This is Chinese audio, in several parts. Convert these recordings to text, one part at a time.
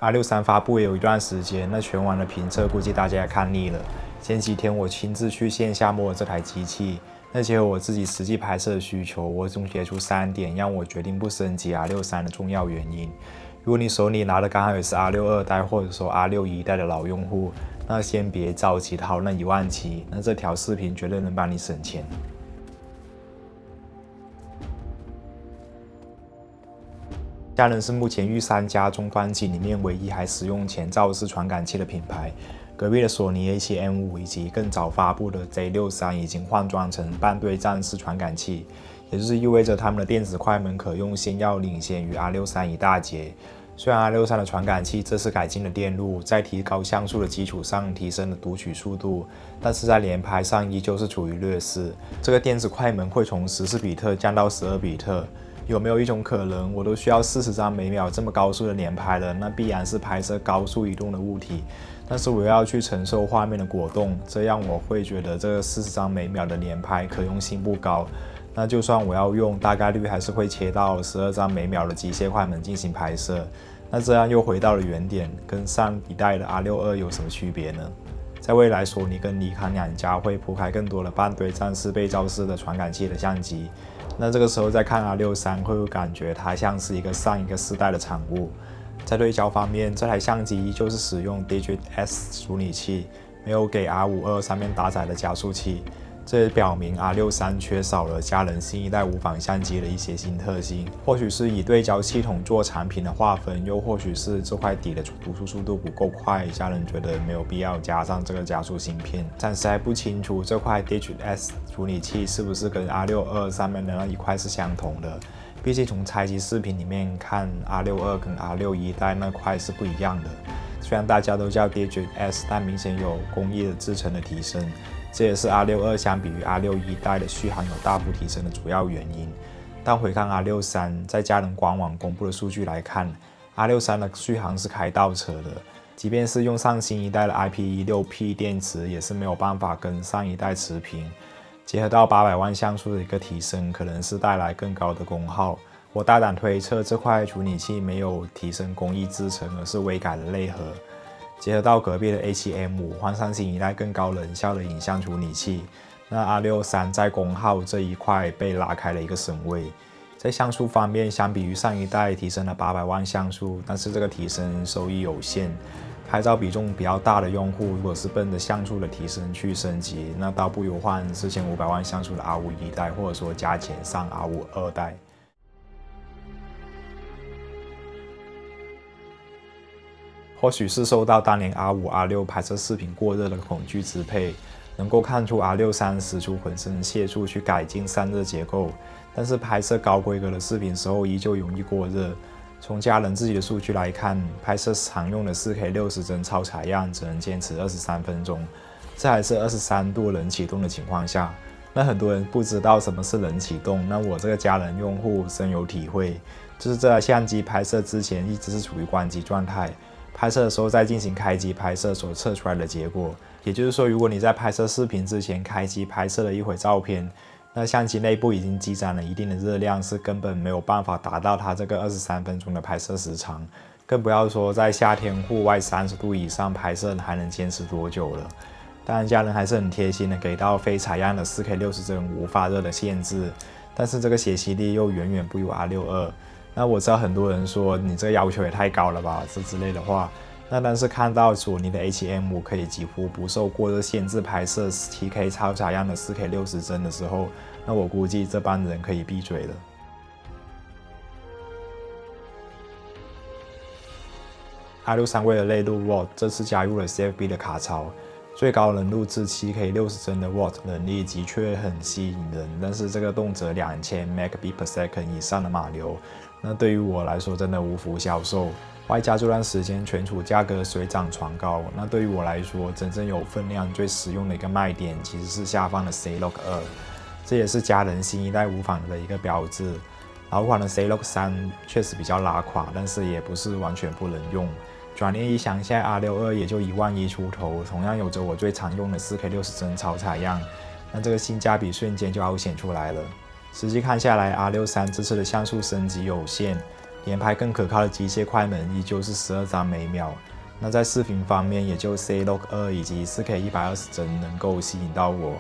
R63发布也有一段时间，那全网的评测估计大家也看腻了。前几天我亲自去线下摸了这台机器，那结合我自己实际拍摄的需求，我总结出3点让我决定不升级 R63的重要原因。如果你手里拿的刚好也是 R62 代或者说 R61代的老用户，那先别着急掏那1万起，那这条视频绝对能帮你省钱。佳能是目前豫3家中端机里面唯一还使用前罩式传感器的品牌。隔壁的索尼 A7M5 以及更早发布的 Z63 已经换装成半对战式传感器，也就是意味着它们的电子快门可用性要领先于 R63一大截。虽然 R63的传感器这次改进了电路，在提高像素的基础上提升了读取速度，但是在连拍上依旧是处于劣势。这个电子快门会从14比特降到12比特。有没有一种可能，我都需要40张每秒这么高速的连拍了，那必然是拍摄高速移动的物体，但是我要去承受画面的果冻，这样我会觉得这个40张每秒的连拍可用性不高。那就算我要用，大概率还是会切到12张每秒的机械快门进行拍摄。那这样又回到了原点，跟上一代的 R62有什么区别呢？在未来，索尼跟尼康2家会铺开更多的半对战式背照式的传感器的相机。那这个时候再看 R63，会不会感觉它像是上一个世代的产物？在对焦方面，这台相机依旧是使用 Digit S 处理器，没有给 R52上面搭载的加速器。这也表明 R63缺少了佳能新一代无反相机的一些新特性，或许是以对焦系统做产品的划分，又或许是这块底的读出速度不够快，佳能觉得没有必要加上这个加速芯片。暂时还不清楚这块 Digit S 处理器是不是跟 R62上面的那一块是相同的，毕竟从拆机视频里面看 R62跟 R61代那块是不一样的。虽然大家都叫 Digit S， 但明显有工艺的制成的提升。这也是 R62相比于 R61代的续航有大幅提升的主要原因。但回看 R63， 在佳能官网公布的数据来看 ，R63的续航是开倒车的，即便是用上新一代的 IP16P 电池，也是没有办法跟上一代持平。结合到800万像素的一个提升，可能是带来更高的功耗。我大胆推测，这块处理器没有提升工艺制成，而是微改的内核。结合到隔壁的 A7M5 换上新一代更高能效的影像处理器，那 R63在功耗这一块被拉开了一个省位。在像素方面，相比于上一代提升了800万像素，但是这个提升收益有限。拍照比重比较大的用户，如果是奔着像素的提升去升级，那倒不如换4500万像素的 R51代，或者说加钱上 R52代。或许是受到当年 R5、R6 拍摄视频过热的恐惧支配，能够看出 R63使出浑身解数去改进散热结构，但是拍摄高规格的视频时候依旧容易过热。从佳能自己的数据来看，拍摄常用的 4K 60帧超采样只能坚持23分钟，这还是23度冷启动的情况下。那很多人不知道什么是冷启动，那我这个佳能用户深有体会，就是这台相机拍摄之前一直是处于关机状态。拍摄的时候再进行开机拍摄所测出来的结果，也就是说，如果你在拍摄视频之前开机拍摄了一会照片，那相机内部已经积攒了一定的热量，是根本没有办法达到它这个23分钟的拍摄时长，更不要说在夏天户外30度以上拍摄还能坚持多久了。当然，佳能还是很贴心的给到非采样的 4K 60帧无发热的限制，但是这个解析力又远远不如 R62。那我知道很多人说你这个要求也太高了吧，这之类的话。那但是看到索尼的 A7M5 可以几乎不受过热限制拍摄 7K 超采样的 4K 60帧的时候，那我估计这帮人可以闭嘴了。R63为了内录 RAW， 这次加入了 CFB 的卡槽，最高能录制 7K 60帧的 RAW 能力的确很吸引人，但是这个动辄2000 Mbps 以上的码流，那对于我来说真的无福消受。外加这段时间存储价格水涨船高，那对于我来说，真正有分量、最实用的一个卖点，其实是下方的 C-Log 2，这也是佳能新一代无反的一个标志。老款的 C-Log 3确实比较拉垮，但是也不是完全不能用。转念一想，现在 R62也就11000出头，同样有着我最常用的 4K 60帧超采样，那这个性价比瞬间就凹显出来了。实际看下来 ，R63这次的像素升级有限。连拍更可靠的机械快门依旧是12张每秒。那在视频方面，也就 C-Log 2以及 4K 120帧能够吸引到我。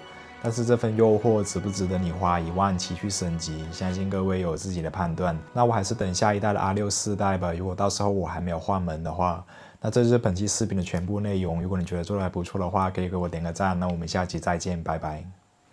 但是这份诱惑值不值得你花17000去升级？相信各位有自己的判断。那我还是等下一代的 R6 4代吧。如果到时候我还没有换门的话，那这就是本期视频的全部内容。如果你觉得做得还不错的话，可以给我点个赞。那我们下期再见，拜拜。